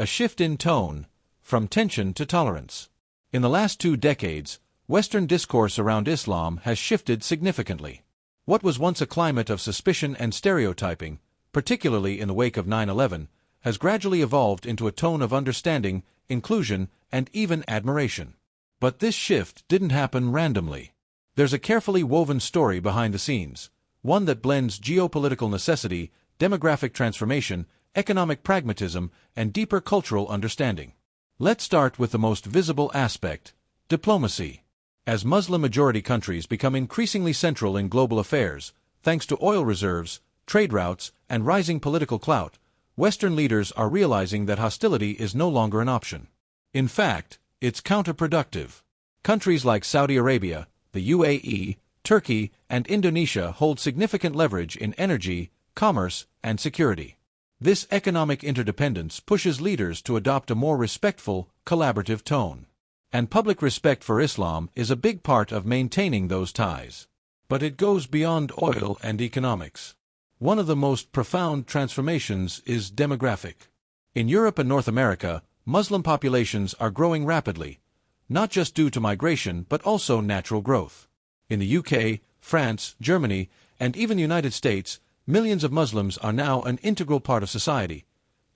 A shift in tone, from tension to tolerance. In the last 2 decades, Western discourse around Islam has shifted significantly. What was once a climate of suspicion and stereotyping, particularly in the wake of 9/11, has gradually evolved into a tone of understanding, inclusion, and even admiration. But this shift didn't happen randomly. There's a carefully woven story behind the scenes, one that blends geopolitical necessity, demographic transformation, economic pragmatism, and deeper cultural understanding. Let's start with the most visible aspect: diplomacy. As Muslim-majority countries become increasingly central in global affairs, thanks to oil reserves, trade routes, and rising political clout, Western leaders are realizing that hostility is no longer an option. In fact, it's counterproductive. Countries like Saudi Arabia, the UAE, Turkey, and Indonesia hold significant leverage in energy, commerce, and security. This economic interdependence pushes leaders to adopt a more respectful, collaborative tone. And public respect for Islam is a big part of maintaining those ties. But it goes beyond oil and economics. One of the most profound transformations is demographic. In Europe and North America, Muslim populations are growing rapidly, not just due to migration but also natural growth. In the UK, France, Germany, and even the United States, millions of Muslims are now an integral part of society,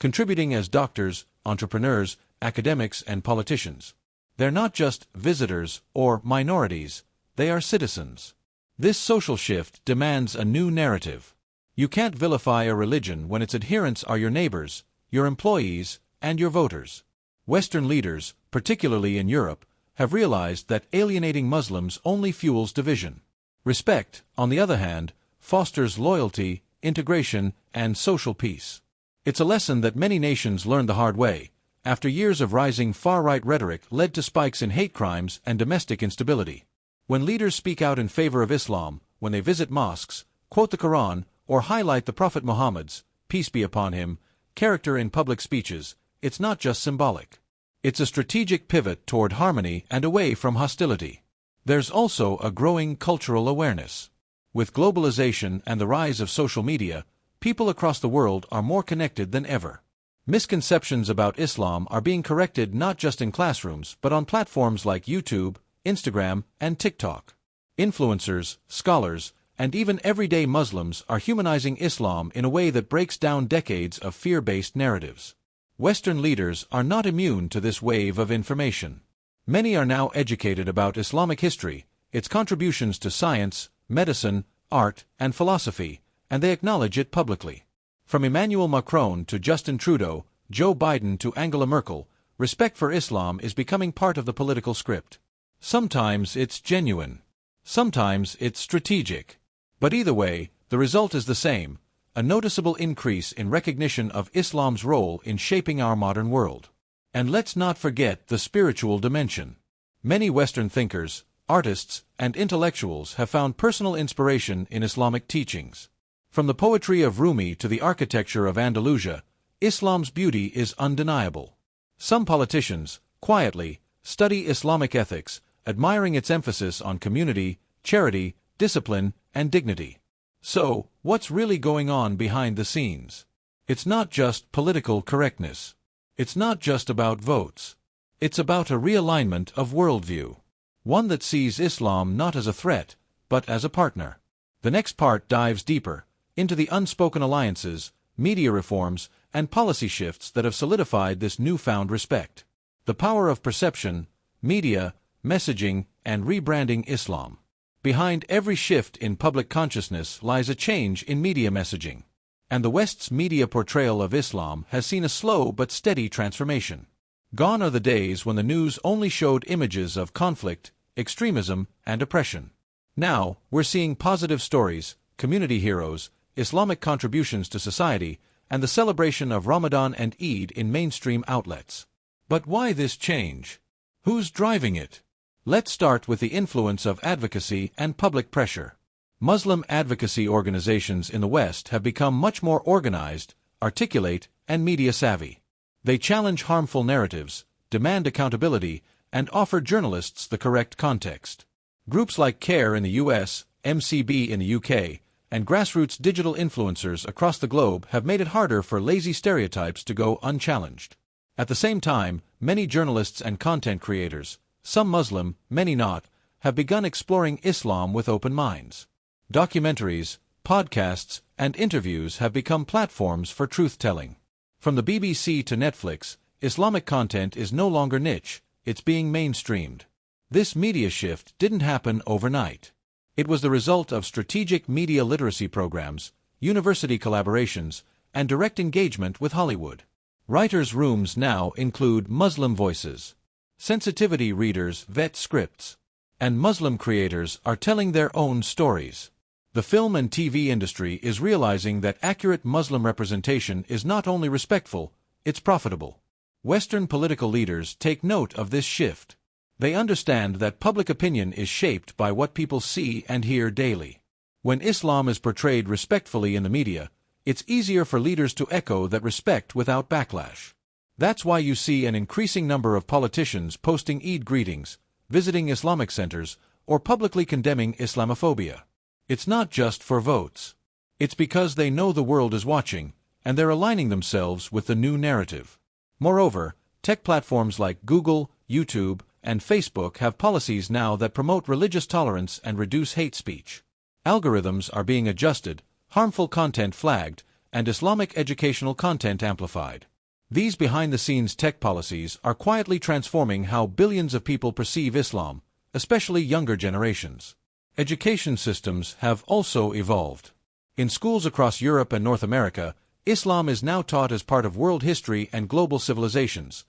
contributing as doctors, entrepreneurs, academics, and politicians. They're not just visitors or minorities, they are citizens. This social shift demands a new narrative. You can't vilify a religion when its adherents are your neighbors, your employees, and your voters. Western leaders, particularly in Europe, have realized that alienating Muslims only fuels division. Respect, on the other hand, fosters loyalty, integration, and social peace. It's a lesson that many nations learned the hard way, after years of rising far-right rhetoric led to spikes in hate crimes and domestic instability. When leaders speak out in favor of Islam, when they visit mosques, quote the Quran, or highlight the Prophet Muhammad's, peace be upon him, character in public speeches, it's not just symbolic. It's a strategic pivot toward harmony and away from hostility. There's also a growing cultural awareness. With globalization and the rise of social media, people across the world are more connected than ever. Misconceptions about Islam are being corrected not just in classrooms but on platforms like YouTube, Instagram, and TikTok. Influencers, scholars, and even everyday Muslims are humanizing Islam in a way that breaks down decades of fear-based narratives. Western leaders are not immune to this wave of information. Many are now educated about Islamic history, its contributions to science, medicine, art, and philosophy, and they acknowledge it publicly. From Emmanuel Macron to Justin Trudeau, Joe Biden to Angela Merkel, respect for Islam is becoming part of the political script. Sometimes it's genuine. Sometimes it's strategic. But either way, the result is the same: a noticeable increase in recognition of Islam's role in shaping our modern world. And let's not forget the spiritual dimension. Many Western thinkers, artists, and intellectuals have found personal inspiration in Islamic teachings. From the poetry of Rumi to the architecture of Andalusia, Islam's beauty is undeniable. Some politicians, quietly, study Islamic ethics, admiring its emphasis on community, charity, discipline, and dignity. So, what's really going on behind the scenes? It's not just political correctness. It's not just about votes. It's about a realignment of worldview. One that sees Islam not as a threat, but as a partner. The next part dives deeper into the unspoken alliances, media reforms, and policy shifts that have solidified this newfound respect. The power of perception, media, messaging, and rebranding Islam. Behind every shift in public consciousness lies a change in media messaging. And the West's media portrayal of Islam has seen a slow but steady transformation. Gone are the days when the news only showed images of conflict, extremism, and oppression. Now, we're seeing positive stories, community heroes, Islamic contributions to society, and the celebration of Ramadan and Eid in mainstream outlets. But why this change? Who's driving it? Let's start with the influence of advocacy and public pressure. Muslim advocacy organizations in the West have become much more organized, articulate, and media-savvy. They challenge harmful narratives, demand accountability, and offer journalists the correct context. Groups like CARE in the US, MCB in the UK, and grassroots digital influencers across the globe have made it harder for lazy stereotypes to go unchallenged. At the same time, many journalists and content creators, some Muslim, many not, have begun exploring Islam with open minds. Documentaries, podcasts, and interviews have become platforms for truth-telling. From the BBC to Netflix, Islamic content is no longer niche, it's being mainstreamed. This media shift didn't happen overnight. It was the result of strategic media literacy programs, university collaborations, and direct engagement with Hollywood. Writers' rooms now include Muslim voices. Sensitivity readers vet scripts. And Muslim creators are telling their own stories. The film and TV industry is realizing that accurate Muslim representation is not only respectful, it's profitable. Western political leaders take note of this shift. They understand that public opinion is shaped by what people see and hear daily. When Islam is portrayed respectfully in the media, it's easier for leaders to echo that respect without backlash. That's why you see an increasing number of politicians posting Eid greetings, visiting Islamic centers, or publicly condemning Islamophobia. It's not just for votes. It's because they know the world is watching, and they're aligning themselves with the new narrative. Moreover, tech platforms like Google, YouTube, and Facebook have policies now that promote religious tolerance and reduce hate speech. Algorithms are being adjusted, harmful content flagged, and Islamic educational content amplified. These behind-the-scenes tech policies are quietly transforming how billions of people perceive Islam, especially younger generations. Education systems have also evolved. In schools across Europe and North America, Islam is now taught as part of world history and global civilizations,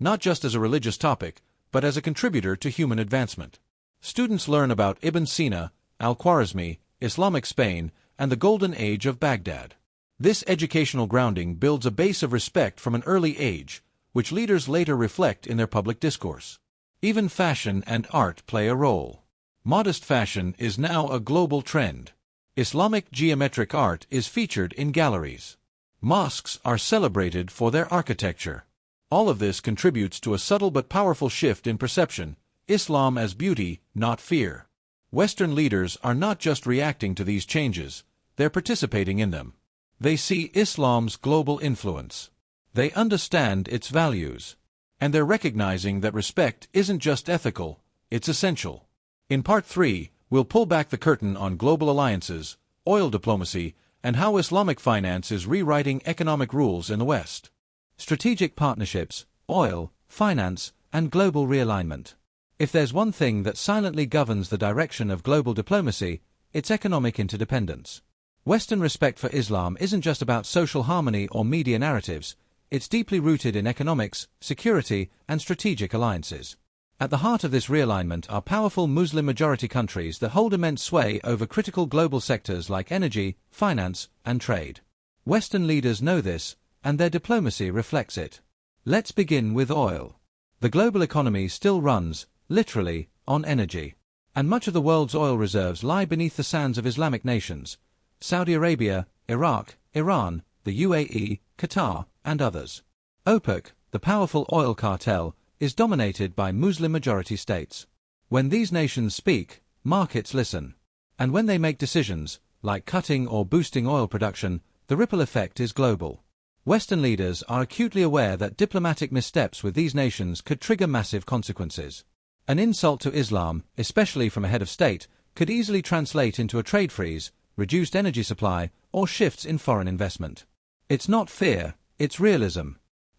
not just as a religious topic, but as a contributor to human advancement. Students learn about Ibn Sina, al-Khwarizmi, Islamic Spain, and the Golden Age of Baghdad. This educational grounding builds a base of respect from an early age, which leaders later reflect in their public discourse. Even fashion and art play a role. Modest fashion is now a global trend. Islamic geometric art is featured in galleries. Mosques are celebrated for their architecture. All of this contributes to a subtle but powerful shift in perception, Islam as beauty, not fear. Western leaders are not just reacting to these changes, they're participating in them. They see Islam's global influence. They understand its values. And they're recognizing that respect isn't just ethical, it's essential. In Part 3, we'll pull back the curtain on global alliances, oil diplomacy, and how Islamic finance is rewriting economic rules in the West. Strategic partnerships, oil, finance, and global realignment. If there's one thing that silently governs the direction of global diplomacy, it's economic interdependence. Western respect for Islam isn't just about social harmony or media narratives, it's deeply rooted in economics, security, and strategic alliances. At the heart of this realignment are powerful Muslim-majority countries that hold immense sway over critical global sectors like energy, finance, and trade. Western leaders know this, and their diplomacy reflects it. Let's begin with oil. The global economy still runs, literally, on energy. And much of the world's oil reserves lie beneath the sands of Islamic nations: Saudi Arabia, Iraq, Iran, the UAE, Qatar, and others. OPEC, the powerful oil cartel, is dominated by Muslim-majority states. When these nations speak, markets listen. And when they make decisions, like cutting or boosting oil production, the ripple effect is global. Western leaders are acutely aware that diplomatic missteps with these nations could trigger massive consequences. An insult to Islam, especially from a head of state, could easily translate into a trade freeze, reduced energy supply, or shifts in foreign investment. It's not fear, it's realism.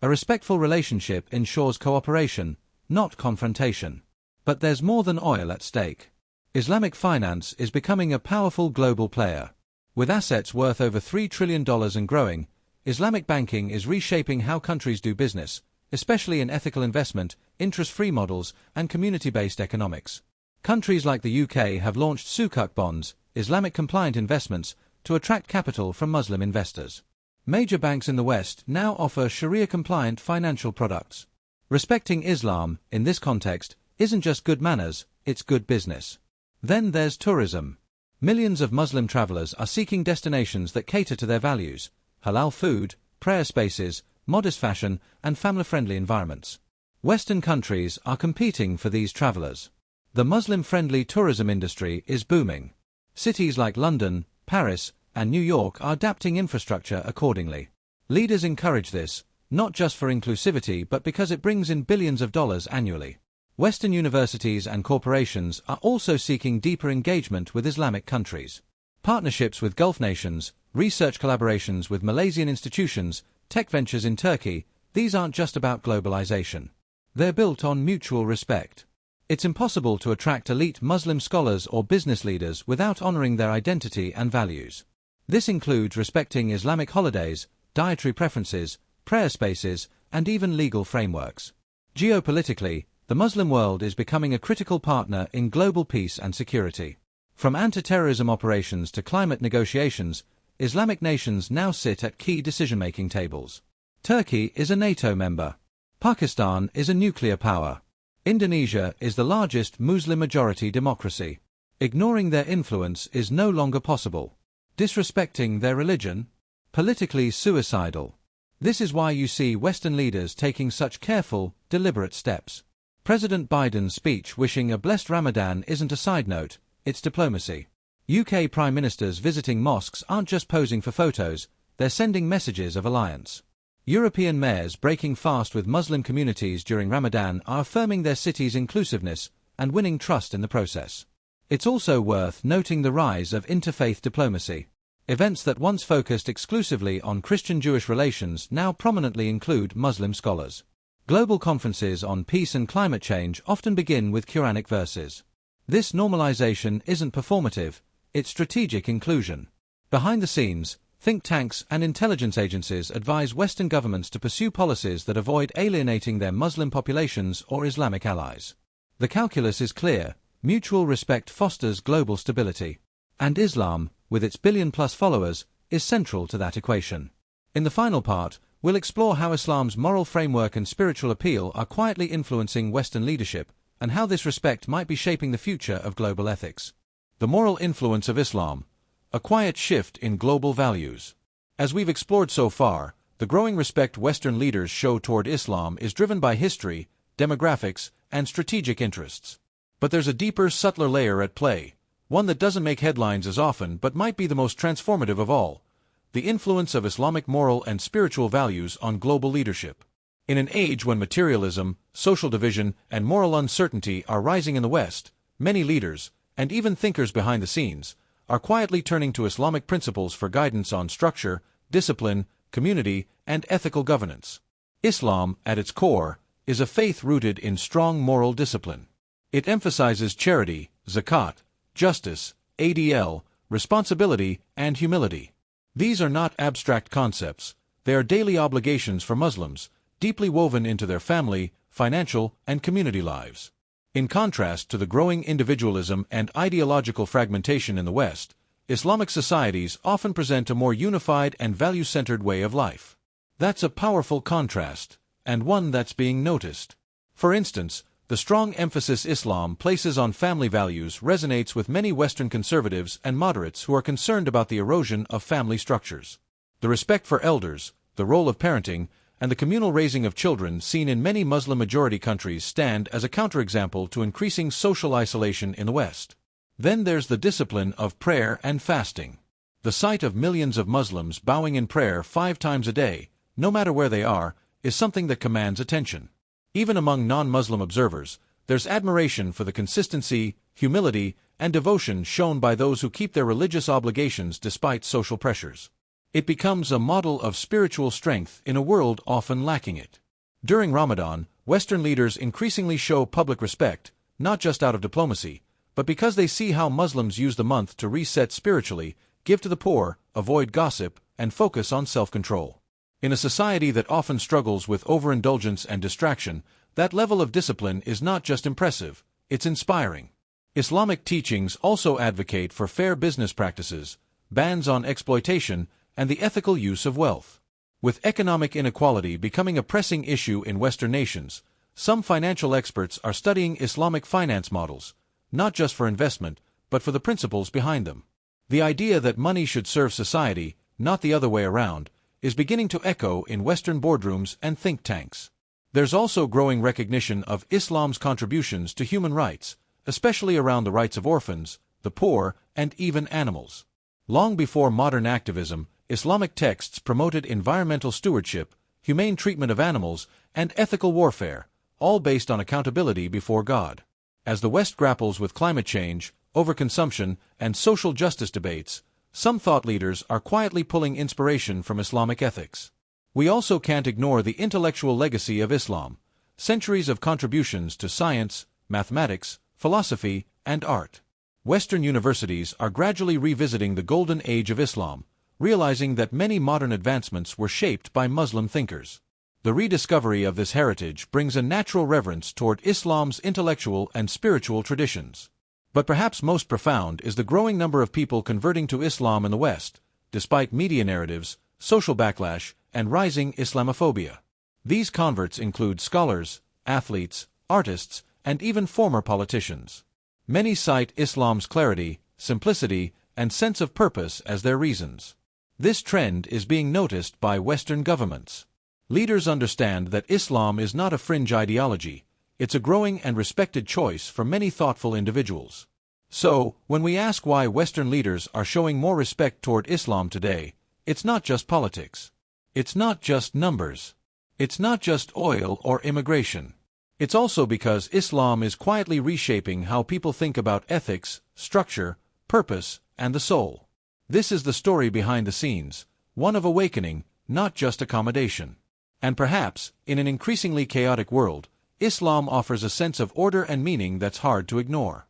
A respectful relationship ensures cooperation, not confrontation. But there's more than oil at stake. Islamic finance is becoming a powerful global player. With assets worth over $3 trillion and growing, Islamic banking is reshaping how countries do business, especially in ethical investment, interest-free models, and community-based economics. Countries like the UK have launched Sukuk bonds, Islamic-compliant investments, to attract capital from Muslim investors. Major banks in the West now offer Sharia-compliant financial products. Respecting Islam, in this context, isn't just good manners, it's good business. Then there's tourism. Millions of Muslim travelers are seeking destinations that cater to their values: halal food, prayer spaces, modest fashion, and family-friendly environments. Western countries are competing for these travelers. The Muslim-friendly tourism industry is booming. Cities like London, Paris, and New York are adapting infrastructure accordingly. Leaders encourage this, not just for inclusivity but because it brings in billions of dollars annually. Western universities and corporations are also seeking deeper engagement with Islamic countries. Partnerships with Gulf nations, research collaborations with Malaysian institutions, tech ventures in Turkey, these aren't just about globalization. They're built on mutual respect. It's impossible to attract elite Muslim scholars or business leaders without honoring their identity and values. This includes respecting Islamic holidays, dietary preferences, prayer spaces, and even legal frameworks. Geopolitically, the Muslim world is becoming a critical partner in global peace and security. From anti-terrorism operations to climate negotiations, Islamic nations now sit at key decision-making tables. Turkey is a NATO member. Pakistan is a nuclear power. Indonesia is the largest Muslim-majority democracy. Ignoring their influence is no longer possible. Disrespecting their religion? Politically suicidal. This is why you see Western leaders taking such careful, deliberate steps. President Biden's speech wishing a blessed Ramadan isn't a side note, it's diplomacy. UK prime ministers visiting mosques aren't just posing for photos, they're sending messages of alliance. European mayors breaking fast with Muslim communities during Ramadan are affirming their city's inclusiveness and winning trust in the process. It's also worth noting the rise of interfaith diplomacy. Events that once focused exclusively on Christian-Jewish relations now prominently include Muslim scholars. Global conferences on peace and climate change often begin with Quranic verses. This normalization isn't performative, it's strategic inclusion. Behind the scenes, think tanks and intelligence agencies advise Western governments to pursue policies that avoid alienating their Muslim populations or Islamic allies. The calculus is clear: mutual respect fosters global stability. And Islam, with its billion-plus followers, is central to that equation. In the final part, we'll explore how Islam's moral framework and spiritual appeal are quietly influencing Western leadership, and how this respect might be shaping the future of global ethics. The moral influence of Islam. A quiet shift in global values. As we've explored so far, the growing respect Western leaders show toward Islam is driven by history, demographics, and strategic interests. But there's a deeper, subtler layer at play, one that doesn't make headlines as often but might be the most transformative of all: the influence of Islamic moral and spiritual values on global leadership. In an age when materialism, social division, and moral uncertainty are rising in the West, many leaders, and even thinkers behind the scenes, are quietly turning to Islamic principles for guidance on structure, discipline, community, and ethical governance. Islam, at its core, is a faith rooted in strong moral discipline. It emphasizes charity, zakat, justice, adl, responsibility, and humility. These are not abstract concepts, they are daily obligations for Muslims, deeply woven into their family, financial, and community lives. In contrast to the growing individualism and ideological fragmentation in the West, Islamic societies often present a more unified and value-centered way of life. That's a powerful contrast, and one that's being noticed. For instance, the strong emphasis Islam places on family values resonates with many Western conservatives and moderates who are concerned about the erosion of family structures. The respect for elders, the role of parenting, and the communal raising of children seen in many Muslim-majority countries stand as a counterexample to increasing social isolation in the West. Then there's the discipline of prayer and fasting. The sight of millions of Muslims bowing in prayer 5 times a day, no matter where they are, is something that commands attention. Even among non-Muslim observers, there's admiration for the consistency, humility, and devotion shown by those who keep their religious obligations despite social pressures. It becomes a model of spiritual strength in a world often lacking it. During Ramadan, Western leaders increasingly show public respect, not just out of diplomacy, but because they see how Muslims use the month to reset spiritually, give to the poor, avoid gossip, and focus on self-control. In a society that often struggles with overindulgence and distraction, that level of discipline is not just impressive, it's inspiring. Islamic teachings also advocate for fair business practices, bans on exploitation, and the ethical use of wealth. With economic inequality becoming a pressing issue in Western nations, some financial experts are studying Islamic finance models, not just for investment, but for the principles behind them. The idea that money should serve society, not the other way around, is beginning to echo in Western boardrooms and think tanks. There's also growing recognition of Islam's contributions to human rights, especially around the rights of orphans, the poor, and even animals. Long before modern activism, Islamic texts promoted environmental stewardship, humane treatment of animals, and ethical warfare, all based on accountability before God. As the West grapples with climate change, overconsumption, and social justice debates, some thought leaders are quietly pulling inspiration from Islamic ethics. We also can't ignore the intellectual legacy of Islam, centuries of contributions to science, mathematics, philosophy, and art. Western universities are gradually revisiting the golden age of Islam, realizing that many modern advancements were shaped by Muslim thinkers. The rediscovery of this heritage brings a natural reverence toward Islam's intellectual and spiritual traditions. But perhaps most profound is the growing number of people converting to Islam in the West, despite media narratives, social backlash, and rising Islamophobia. These converts include scholars, athletes, artists, and even former politicians. Many cite Islam's clarity, simplicity, and sense of purpose as their reasons. This trend is being noticed by Western governments. Leaders understand that Islam is not a fringe ideology, it's a growing and respected choice for many thoughtful individuals. So, when we ask why Western leaders are showing more respect toward Islam today, it's not just politics. It's not just numbers. It's not just oil or immigration. It's also because Islam is quietly reshaping how people think about ethics, structure, purpose, and the soul. This is the story behind the scenes, one of awakening, not just accommodation. And perhaps, in an increasingly chaotic world, Islam offers a sense of order and meaning that's hard to ignore.